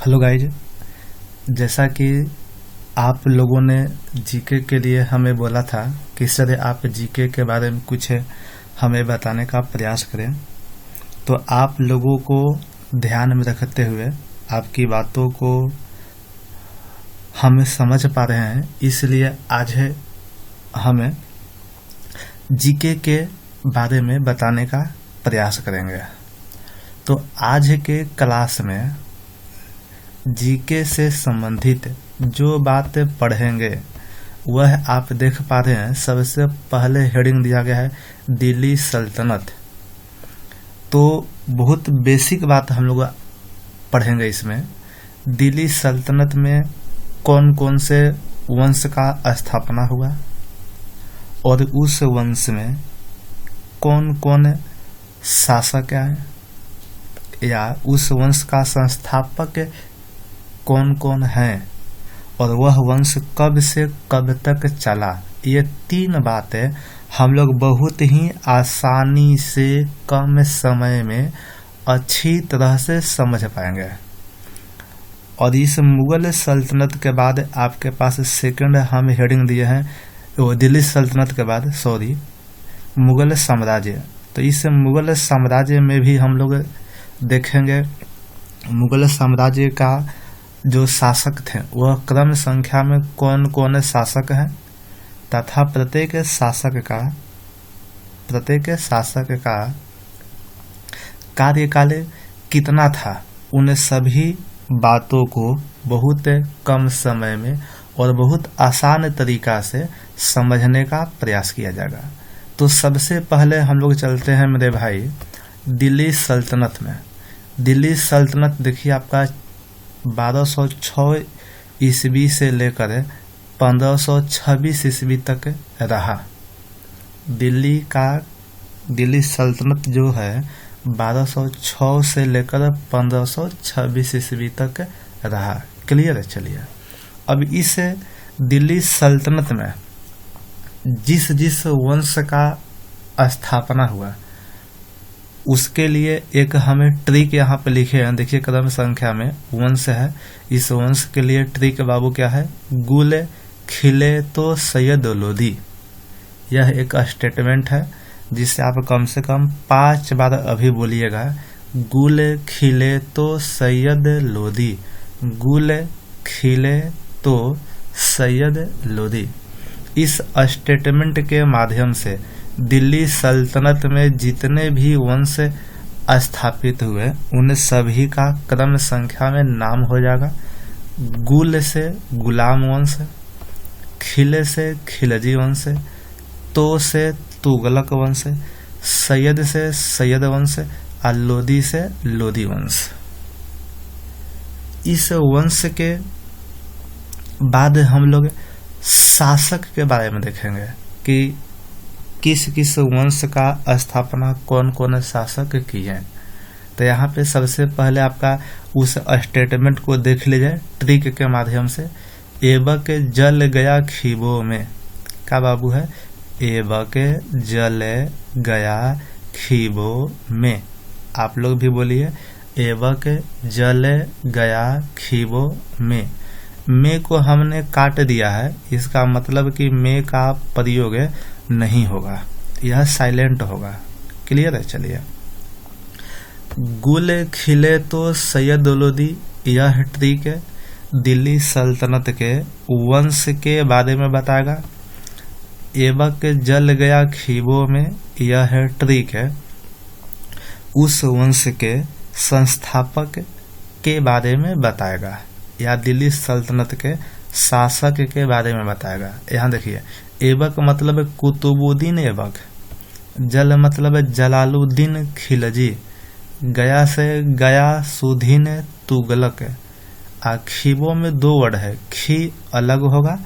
Hello guys, जैसा कि आप लोगों ने जीके के लिए हमें बोला था कि सर आप जीके के बारे में कुछ हमें बताने का प्रयास करें, तो आप लोगों को ध्यान में रखते हुए आपकी बातों को हम समझ पा रहे हैं, इसलिए आज हमें जीके के बारे में बताने का प्रयास करेंगे। तो आज के क्लास में जीके से संबंधित जो बातें पढ़ेंगे वह आप देख पा रहे हैं। सबसे पहले हेडिंग दिया गया है दिल्ली सल्तनत। तो बहुत बेसिक बात हम लोग पढ़ेंगे इसमें। दिल्ली सल्तनत में कौन कौन से वंश का स्थापना हुआ और उस वंश में कौन कौन शासक आए, या उस वंश का संस्थापक कौन कौन है, और वह वंश कब से कब तक चला। ये तीन बातें हम लोग बहुत ही आसानी से कम समय में अच्छी तरह से समझ पाएंगे। और इस मुगल सल्तनत के बाद आपके पास सेकंड हम हेडिंग दिए हैं, वो दिल्ली सल्तनत के बाद मुगल साम्राज्य। तो इस मुगल साम्राज्य में भी हम लोग देखेंगे मुगल साम्राज्य का जो शासक थे वह क्रम संख्या में कौन कौन शासक हैं, तथा प्रत्येक शासक का कार्यकाल कितना था। उन सभी बातों को बहुत कम समय में और बहुत आसान तरीका से समझने का प्रयास किया जाएगा। तो सबसे पहले हम लोग चलते हैं मेरे भाई दिल्ली सल्तनत में। दिल्ली सल्तनत देखिए आपका 1206 ईस्वी से लेकर 1526 ईस्वी तक रहा। दिल्ली सल्तनत जो है 1206 से लेकर 1526 ईस्वी तक रहा। क्लियर है। चलिए अब इस दिल्ली सल्तनत में जिस वंश का स्थापना हुआ उसके लिए एक हमें ट्रिक यहाँ पे लिखे हैं। देखिए क्रम संख्या में वंश है, इस वंश के लिए ट्रिक बाबू क्या है, गुल खिले तो सैयद लोधी। यह एक स्टेटमेंट है जिसे आप कम से कम 5 बार अभी बोलिएगा, गुल खिले तो सैयद लोधी, गुल खिले तो सैयद लोधी। इस स्टेटमेंट के माध्यम से दिल्ली सल्तनत में जितने भी वंश स्थापित हुए उन सभी का क्रम संख्या में नाम हो जाएगा। गुल से गुलाम वंश, खिले से खिलजी वंश, तो से तुगलक वंश, सैयद से सैयद वंश और लोधी से लोधी वंश। इस वंश के बाद हम लोग शासक के बारे में देखेंगे कि किस किस वंश का स्थापना कौन कौन शासक किए। तो यहाँ पे सबसे पहले आपका उस स्टेटमेंट को देख लीजिए ट्रिक के माध्यम से। एबक जल गया खीबों में, क्या बाबू है, एबक जल गया खीबों में। आप लोग भी बोलिए एबक जल गया खीबों में को हमने काट दिया है, इसका मतलब कि में का प्रयोग नहीं होगा, यह साइलेंट होगा। क्लियर है। चलिए गुल खिले तो सैयद लोधी, यह ट्रिक दिल्ली सल्तनत के वंश के बारे में बताएगा। एबक जल गया खीबों में, यह ट्रिक है उस वंश के संस्थापक के बारे में बताएगा या दिल्ली सल्तनत के शासक के बारे में बताएगा। यहाँ देखिए एबक मतलब कुतुबुद्दीन ऐबक, जल मतलब जलालुद्दीन खिलजी, गया से गया सुदीन तुगलक। खीबों में 2 वर्ड है, खी अलग होगा,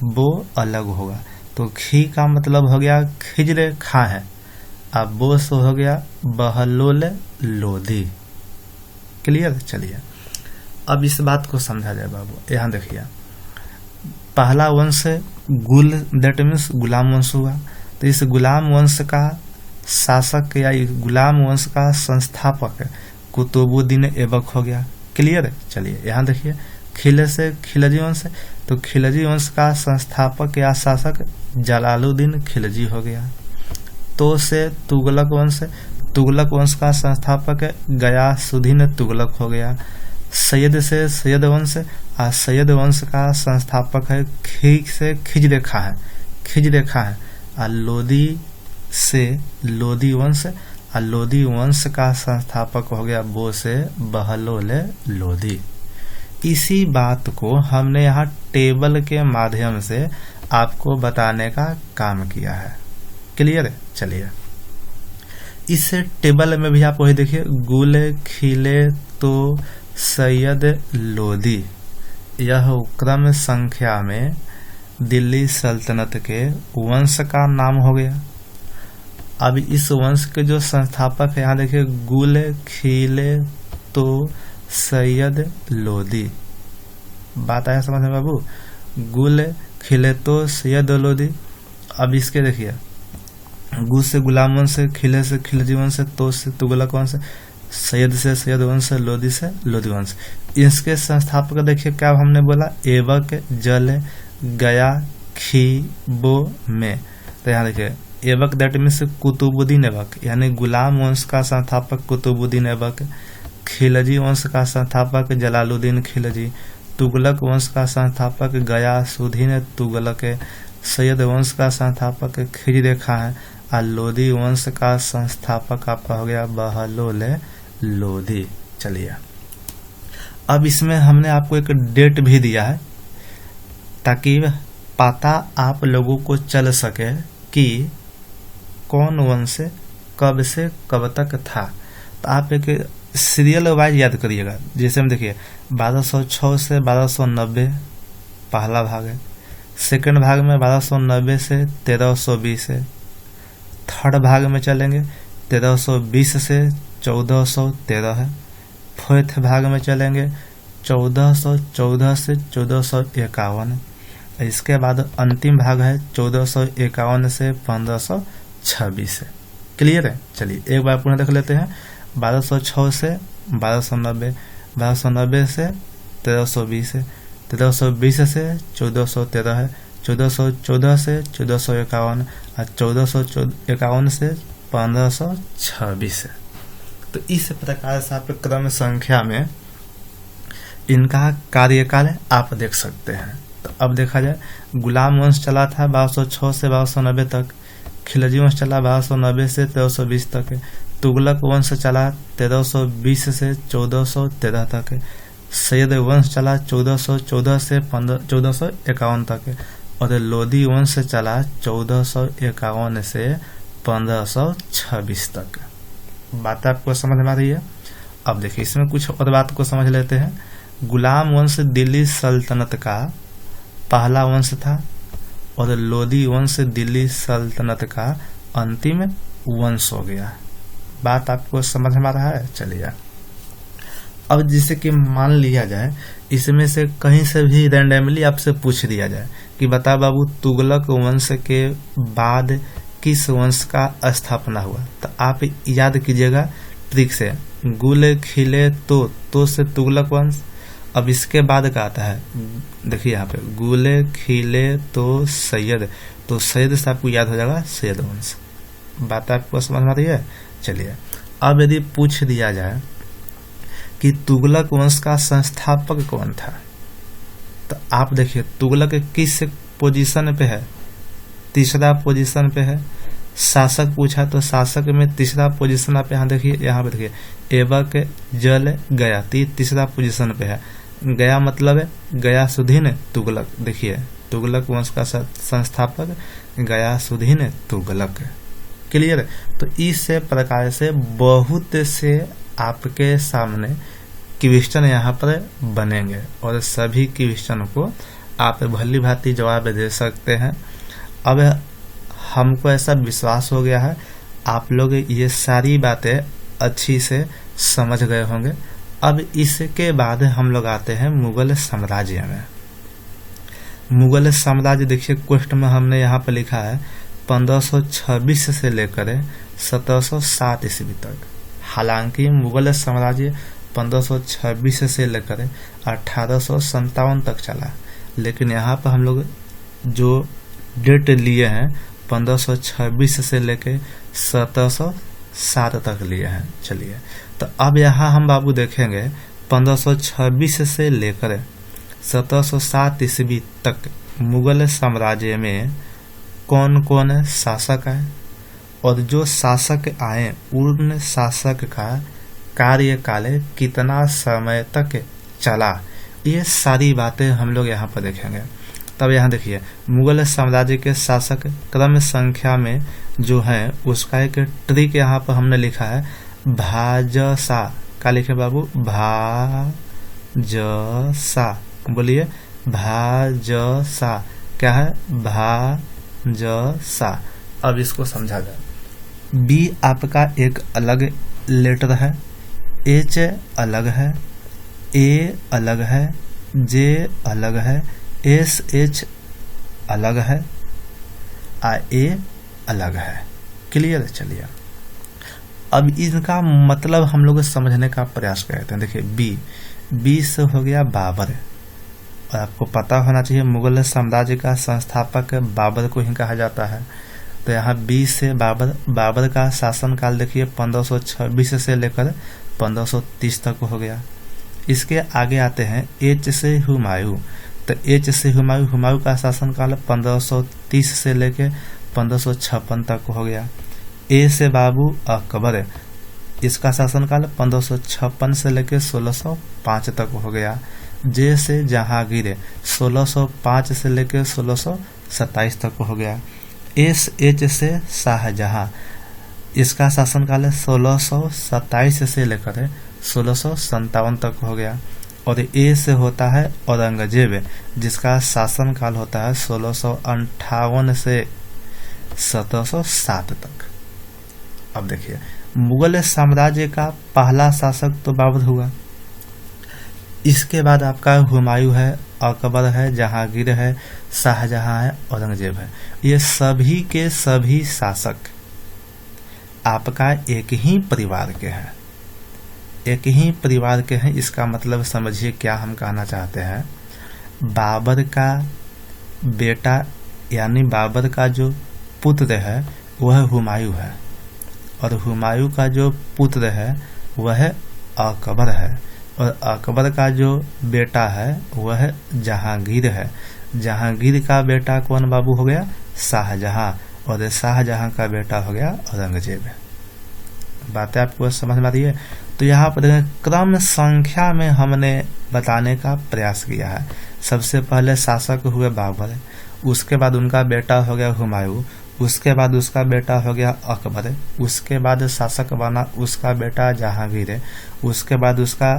बो अलग होगा। तो खी का मतलब हो गया खिजरे खा है, अब बो से हो गया बहलोल लोधी। क्लियर। चलिए अब इस बात को समझा जाए बाबू। यहाँ देखिए पहला वंश गुल, दैट मीन्स गुलाम वंश हुआ। तो इस गुलाम वंश का शासक या गुलाम वंश का संस्थापक कुतुबुद्दीन ऐबक हो गया। क्लियर है। चलिए यहाँ देखिए, खिले से खिलजी वंश, तो खिलजी वंश का संस्थापक या शासक जलालुद्दीन खिलजी हो गया। तो से तुगलक वंश, तुगलक वंश का संस्थापक गयासुद्दीन तुगलक हो गया। सैयद से सैयद वंश, और सैयद वंश का संस्थापक है खीज से खिज रेखा है, खिज रेखा है। और लोदी से लोदी वंश, और लोदी वंश का संस्थापक हो गया बो से बहलोल लोदी। इसी बात को हमने यहाँ टेबल के माध्यम से आपको बताने का काम किया है। क्लियर है। चलिए इस टेबल में भी आप वही देखिए, गुले खिले तो सैयद लोदी, यह क्रम संख्या में दिल्ली सल्तनत के वंश का नाम हो गया। अब इस वंश के जो संस्थापक है यहाँ देखिए, गुल खिले तो सैयद लोदी। बात आया समझ में बाबू, गुल खिले तो सैयद लोदी। अब इसके देखिए, गु से गुलाम वंश, खिले से खिलजी वंश, तो से तुगलक वंश, सैयद से सैयद वंश, लोदी से लोदी वंश। इसके संस्थापक देखिए क्या हमने बोला, एवक जल गया खी बो में। तो यहाँ देखिए एवक दैट मीन्स कुतुबुद्दीन ऐबक, यानी गुलाम वंश का संस्थापक कुतुबुद्दीन ऐबक, खिलजी वंश का संस्थापक जलालुद्दीन खिलजी, तुगलक वंश का संस्थापक गयासुद्दीन तुगलक, सैयद वंश का संस्थापक खिज रेखा है, और लोदी वंश का संस्थापक आपका हो गया बहलोल लोदी। चलिए अब इसमें हमने आपको एक डेट भी दिया है ताकि पता आप लोगों को चल सके कि कौन वंश कब से कब तक था। तो आप एक सीरियल वाइज याद करिएगा। जैसे हम देखिए 1206 से 1290 पहला भाग है, सेकंड भाग में 1290 से 1320 है, थर्ड भाग में चलेंगे 1320 से 1413 है, फोर्थ भाग में चलेंगे 1414 से 1451 है, इसके बाद अंतिम भाग है 1451 से 1526 है। क्लियर है। चलिए एक बार पुनः देख लेते हैं, 1206 से 1290, 1290 से 1320 है, 1320 से 1413 है, 1414 से 1451 और 1451 से 1526 है। तो इस प्रकार से आप क्रम संख्या में इनका कार्यकाल आप देख सकते हैं। तो अब देखा जाए, गुलाम वंश चला था 1206 से 1290 तक, खिलजी वंश चला 1290 से 1320 तक है, तुगलक वंश चला 1320 से 1413 तक है, सैयद वंश चला 1414 से 1451 तक है, और लोदी वंश चला 1451 से 1526 तक। बात आपको समझ में आ रही है। अब देखिए इसमें कुछ और बात को समझ लेते हैं। गुलाम वंश दिल्ली सल्तनत का पहला वंश था और लोदी वंश दिल्ली सल्तनत का अंतिम वंश हो गया। बात आपको समझ में आ रहा है। चलिए अब जिसे कि मान लिया जाए इसमें से कहीं से भी रैंडमली आपसे पूछ दिया जाए कि बता बाबू तुगलक वंश के बाद किस वंश का स्थापना हुआ, तो आप याद कीजिएगा ट्रिक से, गुल खिले तो से तुगलक वंश। अब इसके बाद का आता है, देखिए यहाँ पे गुले खिले तो सैयद, तो सैयद से आपको याद हो जाएगा सैयद वंश। बात आपको समझ में आ रही है। चलिए अब यदि पूछ दिया जाए कि तुगलक वंश का संस्थापक कौन था, तो आप देखिए तुगलक किस पोजीशन पे है, तीसरा पोजीशन पे है। शासक पूछा तो शासक में तीसरा पोजीशन आप यहाँ देखिए, यहाँ पे देखिए एवक जल गया तीसरा पोजीशन पे है। गया मतलब है गयासुद्दीन तुगलक, देखिए तुगलक वंश का संस्थापक गयासुद्दीन तुगलक। क्लियर है। तो इस प्रकार से बहुत से आपके सामने क्वेश्चन यहाँ पर बनेंगे और सभी क्वेश्चन को आप भली भांति जवाब दे सकते हैं। अब हमको ऐसा विश्वास हो गया है आप लोग ये सारी बातें अच्छी से समझ गए होंगे। अब इसके बाद हम लोग आते हैं मुगल साम्राज्य में। मुगल साम्राज्य देखिए क्वेश्चन में हमने यहाँ पर लिखा है 1526 से लेकर 1707 ईस्वी तक। हालांकि मुगल साम्राज्य 1526 से लेकर 1857 तक चला। लेकिन यहाँ पर हम लोग जो डेट लिए हैं 1526 से लेकर 1707 तक लिए हैं। चलिए, तो अब यहाँ हम बाबू देखेंगे 1526 से लेकर 1707 ईस्वी तक मुगल साम्राज्य में कौन कौन शासक आए और जो शासक आए उन शासक का कार्यकाल कितना समय तक चला, ये सारी बातें हम लोग यहाँ पर देखेंगे। तब यहाँ देखिए, मुगल साम्राज्य के शासक क्रम संख्या में जो है उसका एक ट्रिक यहाँ पर हमने लिखा है भाजसा। क्या लिखे बाबू? भाजसा। बोलिए भाजसा। क्या है? भाजसा। अब इसको समझा जाए। बी आपका एक अलग लेटर है, एच अलग है, ए अलग है, जे अलग है, एस एच अलग है, ए अलग है। क्लियर? चलिए, अब इनका मतलब हम लोग समझने का प्रयास करते हैं। देखिए, बी से हो गया बाबर, और आपको पता होना चाहिए मुगल साम्राज्य का संस्थापक बाबर को ही कहा जाता है। तो यहाँ बी से बाबर का शासनकाल देखिए 1526 से लेकर 1530 तक हो गया। इसके आगे आते हैं एच से हुमायूं। तो एच से हुमायूं का शासनकाल 1530 से लेकर 1556 तक हो गया। ए से बाबू अकबर, इसका शासनकाल 1556 से लेकर 1605 तक हो गया। जे से जहांगीर 1605 से लेकर 1627 तक हो गया। एस एच से शाहजहां, इसका शासनकाल 1627 से लेकर 1657 तक हो गया। और ए से होता है औरंगजेब, जिसका शासनकाल होता है 1658 से 1707 तक। अब देखिए, मुगल साम्राज्य का पहला शासक तो बाबर हुआ। इसके बाद आपका हुमायूं है, अकबर है, जहांगीर है, शाहजहां है, औरंगजेब है। ये सभी के सभी शासक आपका एक ही परिवार के हैं, एक ही परिवार के हैं। इसका मतलब समझिए क्या हम कहना चाहते हैं। बाबर का बेटा यानी बाबर का जो पुत्र है वह हुमायूं है, और हुमायूं का जो पुत्र है वह अकबर है, और अकबर का जो बेटा है वह जहांगीर है। जहांगीर का बेटा कौन बाबू हो गया? शाहजहां, और शाहजहां का बेटा हो गया औरंगजेब। बातें आपको समझ में आ रही है? तो यहाँ पर क्रम संख्या में हमने बताने का प्रयास किया है। सबसे पहले शासक हुए बाबर, उसके बाद उनका बेटा हो गया हुमायूं, उसके बाद उसका बेटा हो गया अकबर, उसके बाद शासक बना उसका बेटा जहांगीर, उसके बाद उसका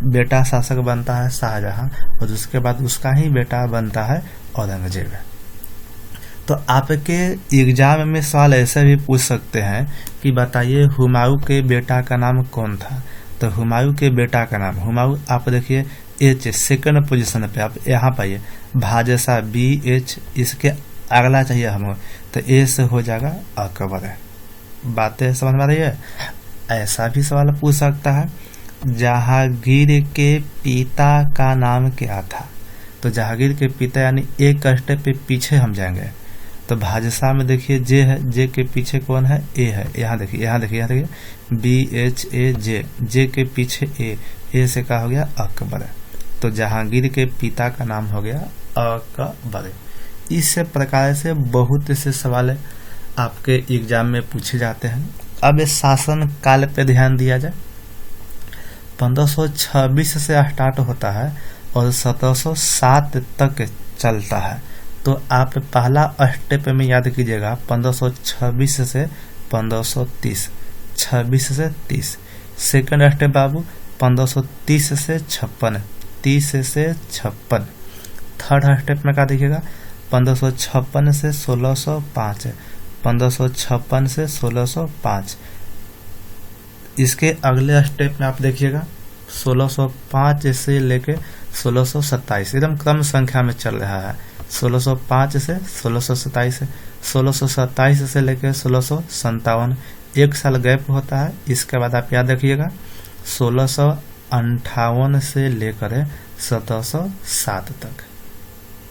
बेटा शासक बनता है शाहजहां, और उसके बाद उसका ही बेटा बनता है औरंगजेब। तो आपके एग्जाम में सवाल ऐसे भी पूछ सकते हैं कि बताइए हुमायूं के बेटा का नाम कौन था। तो हुमायूं के बेटा का नाम हुमायूं, आप देखिए एच सेकंड पोजीशन पे, आप यहाँ पाइए भाजसा BH, इसके अगला चाहिए हमें, तो ए से हो जाएगा अकबर। बातें समझ में आ रही है? ऐसा भी सवाल पूछ सकता है जहांगीर के पिता का नाम क्या था। तो जहांगीर के पिता यानी एक स्टेप पे पीछे हम जाएंगे। तो भाजसा में देखिए जे है, जे के पीछे कौन है? ए है। यहाँ देखिए, यहाँ देखिए, यहाँ देखिए BHA, जे के पीछे ए से क्या हो गया? अकबर। तो जहांगीर के पिता का नाम हो गया अकबर। इस प्रकार से बहुत से सवाल आपके एग्जाम में पूछे जाते हैं। अब इस शासन काल पे ध्यान दिया जाए। 1526 से स्टार्ट होता है और 1707 तक चलता है। तो आप पहला स्टेप में याद कीजिएगा 1526 से 1530, 26 से 30। सेकंड स्टेप बाबू 1530 से 56, 30 से 56। थर्ड स्टेप में क्या देखिएगा 1556 से 1605, 1556 से 1605। इसके अगले स्टेप में आप देखिएगा 1605 से लेके 1627, एकदम कम संख्या में चल रहा है। 1605 से 1627, 1627 से लेके 1657, एक साल गैप होता है। इसके बाद आप याद रखिएगा 1758 से लेकर 1707 तक।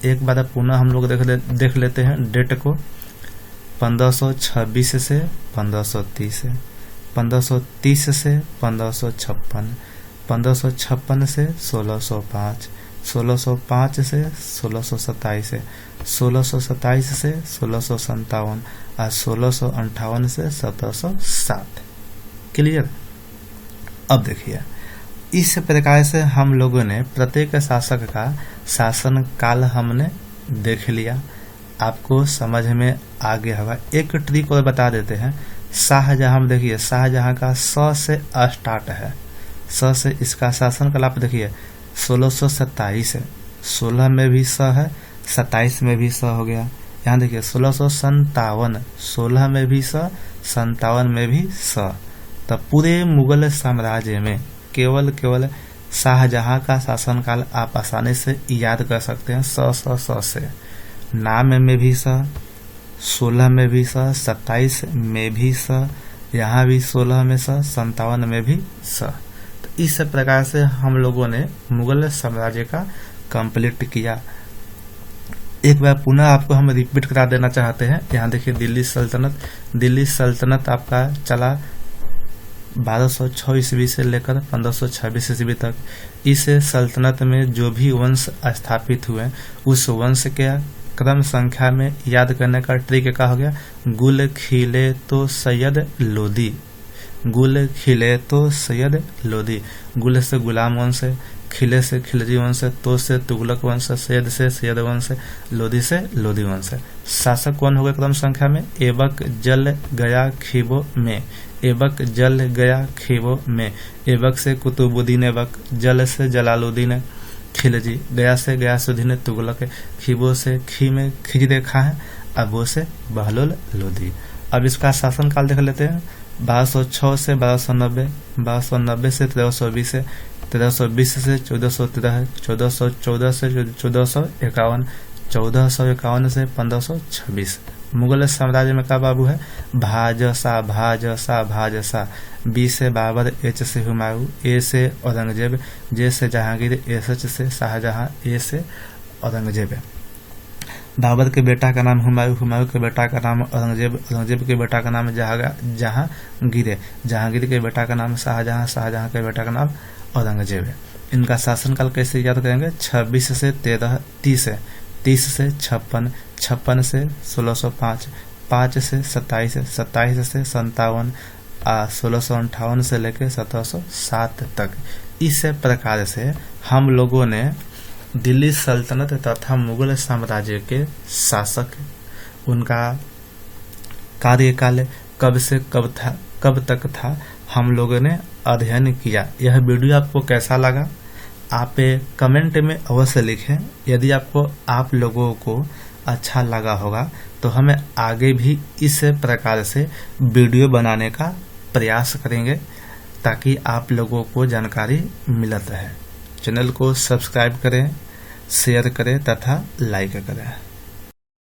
एक बार पुनः हम लोग देख लेते हैं डेट को। 1526 से 1530, 1530 से 1556, 1556 से 1605, 1605 से 1627, 1627 से 1657 और 1658 से 1707। क्लियर। अब देखिए, इस प्रकार से हम लोगों ने प्रत्येक शासक का शासन काल हमने देख लिया। आपको समझ में आ गया होगा। एक ट्रिक और बता देते हैं। शाहजहां, देखिए शाहजहां का स से स्टार्ट है, स से इसका शासन काल आप देखिए 1627 है, 16 में भी स है, 27 में भी स हो गया। यहाँ देखिए 1657, 16 में भी स, 57 में भी स। तब पूरे मुगल साम्राज्य में केवल शाहजहां का शासनकाल आप आसानी से याद कर सकते हैं स से। नाम में भी स, 16 में भी स, 27 में भी स, यहाँ भी 16 में स, 57 में भी स। तो इस प्रकार से हम लोगों ने मुगल साम्राज्य का कंप्लीट किया। एक बार पुनः आपको हम रिपीट करा देना चाहते हैं। यहाँ देखिए दिल्ली सल्तनत आपका चला 1206 ईस्वी से लेकर 1526 ईस्वी तक। इस सल्तनत में जो भी वंश स्थापित हुए उस वंश के क्रम संख्या में याद करने का ट्रिक क्या हो गया? गुल खिले तो सैयद लोदी, गुल खिले तो सैयद लोदी। गुल से गुलाम वंश, खिले से खिलजी वंश, तो से तुगलक वंश, सैयद से सैयद वंश, लोदी से लोदी वंश। शासक कौन हो गए क्रम संख्या में? एबक जल गया खीबो में, एबक जल गया खीबो में। एबक से कुतुबुद्दीन ऐबक, जल से जलालुद्दीन खिलजी, गया से गयासुद्दीन तुगलक, खीबो से खी में खिजरे खां है, अबो से बहलोल लोदी। अब इसका शासन काल देख लेते हैं। 1206 से 1290, 1290 से 1320, 1320 से 1413, 1414 से 1451, 1451 से 1526। मुगल साम्राज्य में का बाबू है? भाजसा भाजसा भाजसा। बी से बाबर, एच से हुमायूं, ए से औरंगजेब, जे से जहांगीर, एस से शाहजहां, ए से औरंगजेब। बाबर के बेटा का नाम हुमायूं, हुमायूं के बेटा का नाम औरंगजेब, औरंगजेब के बेटा का नाम जहांगीर, जहांगीर के बेटा का नाम शाहजहां, शाहजहां के बेटा का नाम औरंगजेब। इनका शासनकाल कैसे याद करेंगे? 26 से 30, 30 से 56, 56 से 1605, 5 से 27, 27 से 57, 1658 से लेकर 1707 तक। इस प्रकार से हम लोगों ने दिल्ली सल्तनत तथा मुगल साम्राज्य के शासक, उनका कार्यकाल कब से कब तक था, हम लोगों ने अध्ययन किया। यह वीडियो आपको कैसा लगा आप कमेंट में अवश्य लिखें। यदि आपको आप लोगों को अच्छा लगा होगा तो हमें आगे भी इस प्रकार से वीडियो बनाने का प्रयास करेंगे ताकि आप लोगों को जानकारी मिलता है। चैनल को सब्सक्राइब करें, शेयर करें तथा लाइक करें।